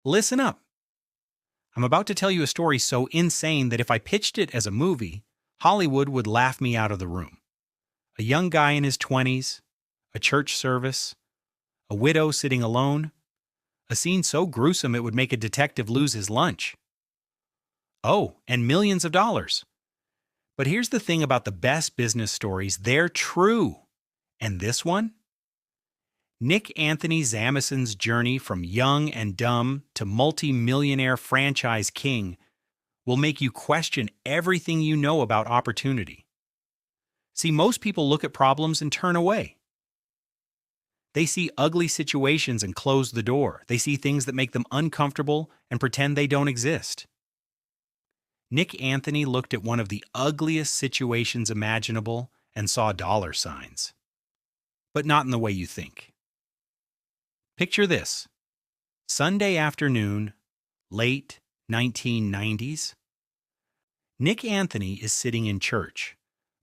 Listen up. I'm about to tell you a story so insane that if I pitched it as a movie, Hollywood would laugh me out of the room. A young guy in his 20s, a church service, a widow sitting alone, a scene so gruesome it would make a detective lose his lunch. Oh, and millions of dollars. But here's the thing about the best business stories, they're true. And this one? Nick Anthony Zamucen's journey from young and dumb to multi-millionaire franchise king will make you question everything you know about opportunity. See, most people look at problems and turn away. They see ugly situations and close the door. They see things that make them uncomfortable and pretend they don't exist. Nick Anthony looked at one of the ugliest situations imaginable and saw dollar signs. But not in the way you think. Picture this. Sunday afternoon, late 1990s. Nick Anthony is sitting in church,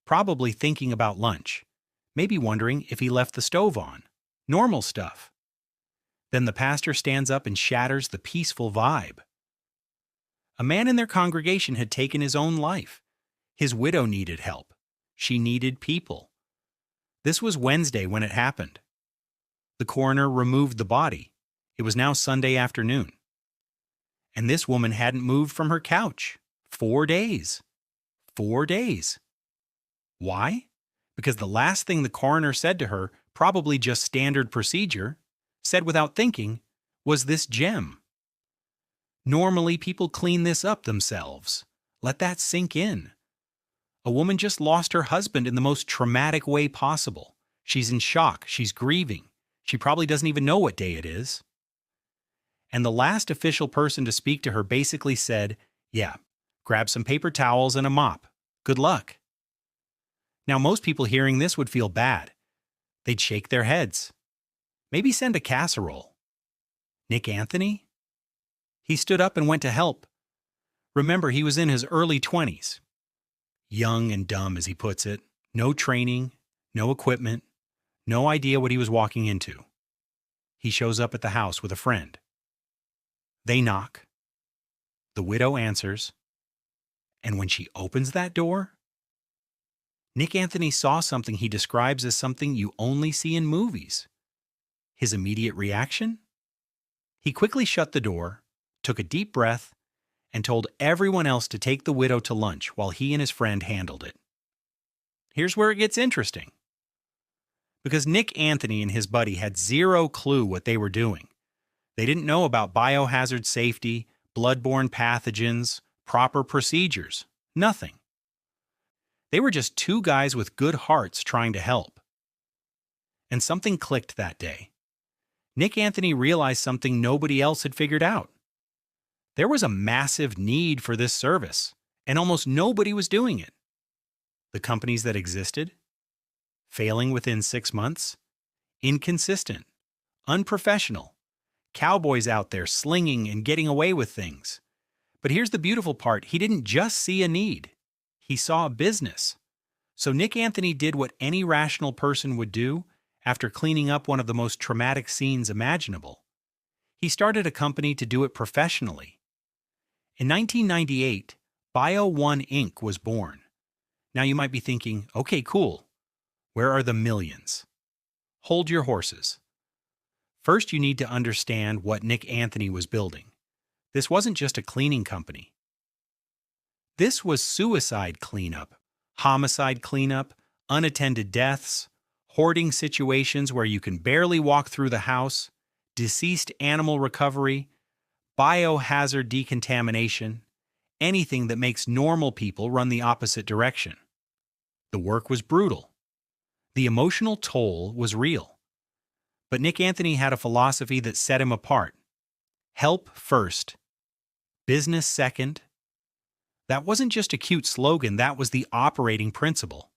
probably thinking about lunch, maybe wondering if he left the stove on. Normal stuff. Then the pastor stands up and shatters the peaceful vibe. A man in their congregation had taken his own life. His widow needed help. She needed people. This was Wednesday when it happened. The coroner removed the body. It was now Sunday afternoon. And this woman hadn't moved from her couch. 4 days. 4 days. Why? Because the last thing the coroner said to her, probably just standard procedure, said without thinking, was this gem. Normally, people clean this up themselves. Let that sink in. A woman just lost her husband in the most traumatic way possible. She's in shock. She's grieving. She probably doesn't even know what day it is. And the last official person to speak to her basically said, yeah, grab some paper towels and a mop. Good luck. Now, most people hearing this would feel bad. They'd shake their heads. Maybe send a casserole. Nick Anthony? He stood up and went to help. Remember, he was in his early 20s. Young and dumb, as he puts it. No training, no equipment, no idea what he was walking into. He shows up at the house with a friend. They knock. The widow answers. And when she opens that door, Nick Anthony saw something he describes as something you only see in movies. His immediate reaction? He quickly shut the door, took a deep breath, and told everyone else to take the widow to lunch while he and his friend handled it. Here's where it gets interesting. Because Nick Anthony and his buddy had zero clue what they were doing. They didn't know about biohazard safety, bloodborne pathogens, proper procedures. Nothing. They were just two guys with good hearts trying to help. And something clicked that day. Nick Anthony realized something nobody else had figured out. There was a massive need for this service, and almost nobody was doing it. The companies that existed? Failing within 6 months? Inconsistent. Unprofessional. Cowboys out there slinging and getting away with things. But here's the beautiful part. He didn't just see a need. He saw a business. So Nick Anthony did what any rational person would do after cleaning up one of the most traumatic scenes imaginable. He started a company to do it professionally. In 1998, Bio1 Inc. was born. Now you might be thinking, okay, cool. Where are the millions? Hold your horses. First, you need to understand what Nick Anthony was building. This wasn't just a cleaning company. This was suicide cleanup, homicide cleanup, unattended deaths, hoarding situations where you can barely walk through the house, deceased animal recovery, biohazard decontamination, anything that makes normal people run the opposite direction. The work was brutal. The emotional toll was real. But Nick Anthony had a philosophy that set him apart. Help first. Business second. That wasn't just a cute slogan, that was the operating principle.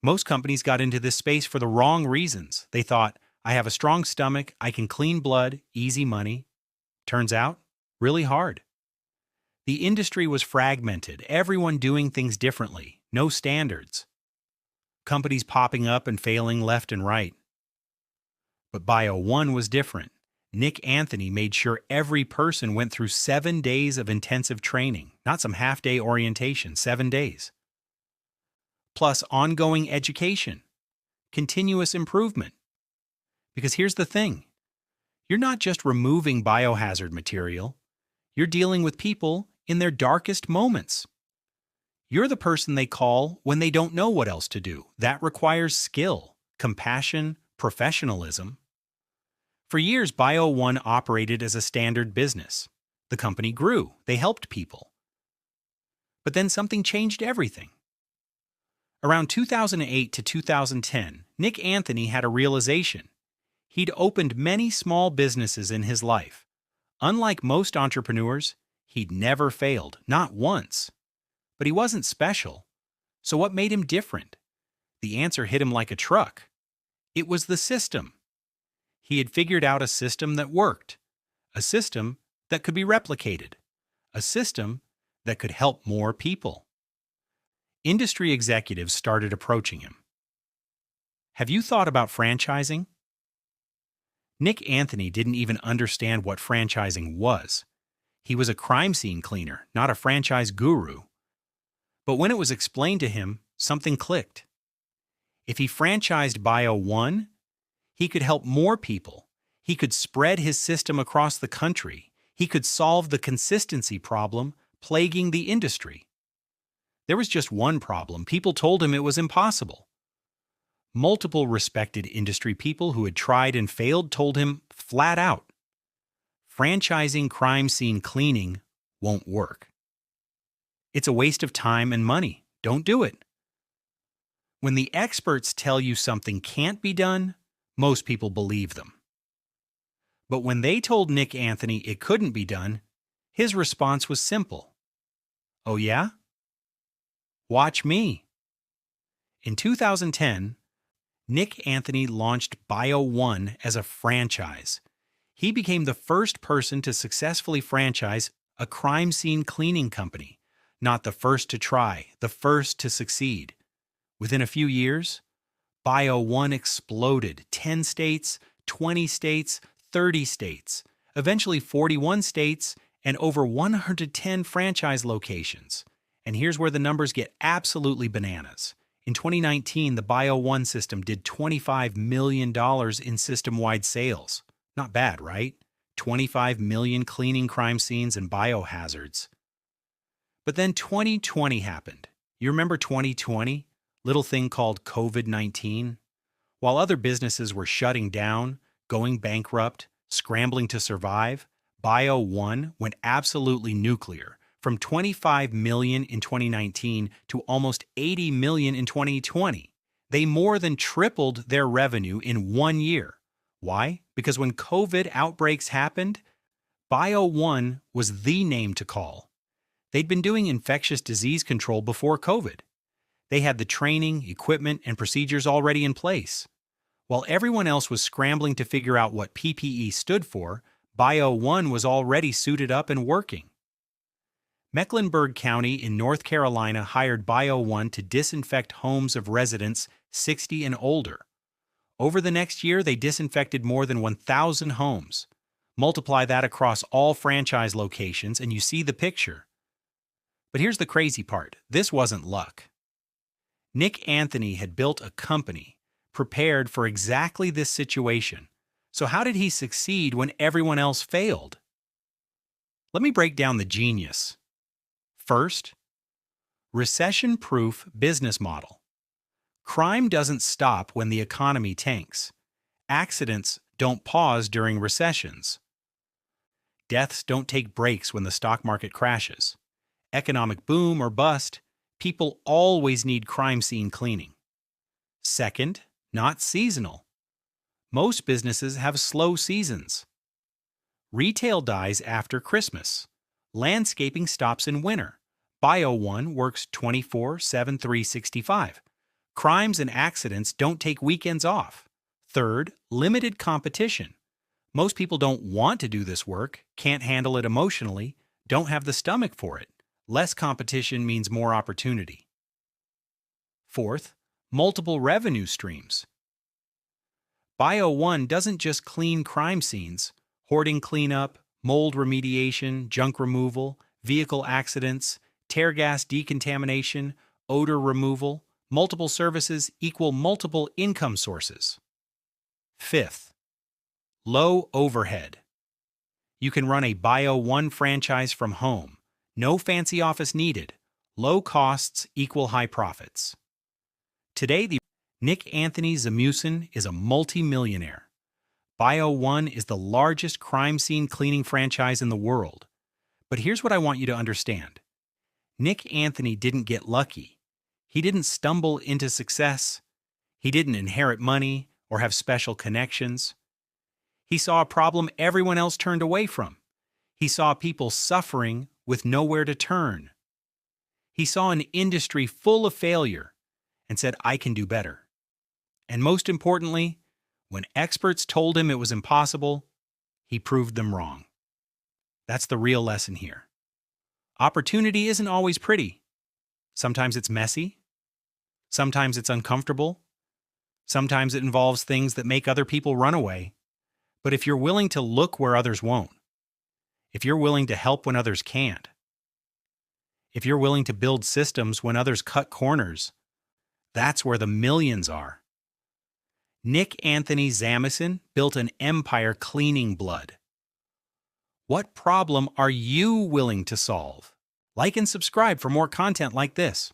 Most companies got into this space for the wrong reasons. They thought, I have a strong stomach, I can clean blood, easy money. Turns out, really hard. The industry was fragmented, everyone doing things differently, no standards. Companies popping up and failing left and right. But Bio1 was different. Nick Anthony made sure every person went through 7 days of intensive training, not some half-day orientation, 7 days. Plus ongoing education, continuous improvement. Because here's the thing, you're not just removing biohazard material, you're dealing with people in their darkest moments. You're the person they call when they don't know what else to do. That requires skill, compassion, professionalism. For years, Bio1 operated as a standard business. The company grew. They helped people. But then something changed everything. Around 2008 to 2010, Nick Anthony had a realization. He'd opened many small businesses in his life. Unlike most entrepreneurs, he'd never failed, not once. But he wasn't special. So what made him different? The answer hit him like a truck. It was the system. He had figured out a system that worked, a system that could be replicated, a system that could help more people. Industry executives started approaching him. Have you thought about franchising? Nick Anthony didn't even understand what franchising was. He was a crime scene cleaner, not a franchise guru. But when it was explained to him, something clicked. If he franchised Bio1, he could help more people. He could spread his system across the country. He could solve the consistency problem plaguing the industry. There was just one problem. People told him it was impossible. Multiple respected industry people who had tried and failed told him flat out, franchising crime scene cleaning won't work. It's a waste of time and money. Don't do it. When the experts tell you something can't be done, most people believe them. But when they told Nick Anthony it couldn't be done, his response was simple. Oh yeah? Watch me. In 2010, Nick Anthony launched Bio1 as a franchise. He became the first person to successfully franchise a crime scene cleaning company. Not the first to try, the first to succeed. Within a few years, Bio1 exploded. 10 states, 20 states, 30 states, eventually 41 states, and over 110 franchise locations. And here's where the numbers get absolutely bananas. In 2019, the Bio1 system did $25 million in system-wide sales. Not bad, right? 25 million cleaning crime scenes and biohazards. But then 2020 happened. You remember 2020? Little thing called COVID-19? While other businesses were shutting down, going bankrupt, scrambling to survive, Bio1 went absolutely nuclear. From 25 million in 2019 to almost 80 million in 2020. They more than tripled their revenue in 1 year. Why? Because when COVID outbreaks happened, Bio1 was the name to call. They'd been doing infectious disease control before COVID. They had the training, equipment, and procedures already in place. While everyone else was scrambling to figure out what PPE stood for, Bio1 was already suited up and working. Mecklenburg County in North Carolina hired Bio1 to disinfect homes of residents 60 and older. Over the next year, they disinfected more than 1,000 homes. Multiply that across all franchise locations, and you see the picture. But here's the crazy part. This wasn't luck. Nick Anthony had built a company prepared for exactly this situation. So how did he succeed when everyone else failed? Let me break down the genius. First, recession-proof business model. Crime doesn't stop when the economy tanks. Accidents don't pause during recessions. Deaths don't take breaks when the stock market crashes. Economic boom or bust, people always need crime scene cleaning. Second, not seasonal. Most businesses have slow seasons. Retail dies after Christmas. Landscaping stops in winter. Bio1 works 24/7, 365. Crimes and accidents don't take weekends off. Third, limited competition. Most people don't want to do this work, can't handle it emotionally, don't have the stomach for it. Less competition means more opportunity. Fourth, multiple revenue streams. Bio1 doesn't just clean crime scenes. hoarding cleanup, mold remediation, junk removal, vehicle accidents, tear gas decontamination, odor removal. Multiple services equal multiple income sources. Fifth, low overhead. You can run a Bio 1 franchise from home. No fancy office needed. Low costs equal high profits. Today, the Nick Anthony Zamucen is a multi-millionaire. Bio 1 is the largest crime scene cleaning franchise in the world. But here's what I want you to understand. Nick Anthony didn't get lucky. He didn't stumble into success. He didn't inherit money or have special connections. He saw a problem everyone else turned away from. He saw people suffering with nowhere to turn. He saw an industry full of failure and said, I can do better. And most importantly, when experts told him it was impossible, he proved them wrong. That's the real lesson here. Opportunity isn't always pretty. Sometimes it's messy. Sometimes it's uncomfortable. Sometimes it involves things that make other people run away. But if you're willing to look where others won't, if you're willing to help when others can't, if you're willing to build systems when others cut corners, that's where the millions are. Nick Anthony Zamucen built an empire cleaning blood. What problem are you willing to solve? Like and subscribe for more content like this.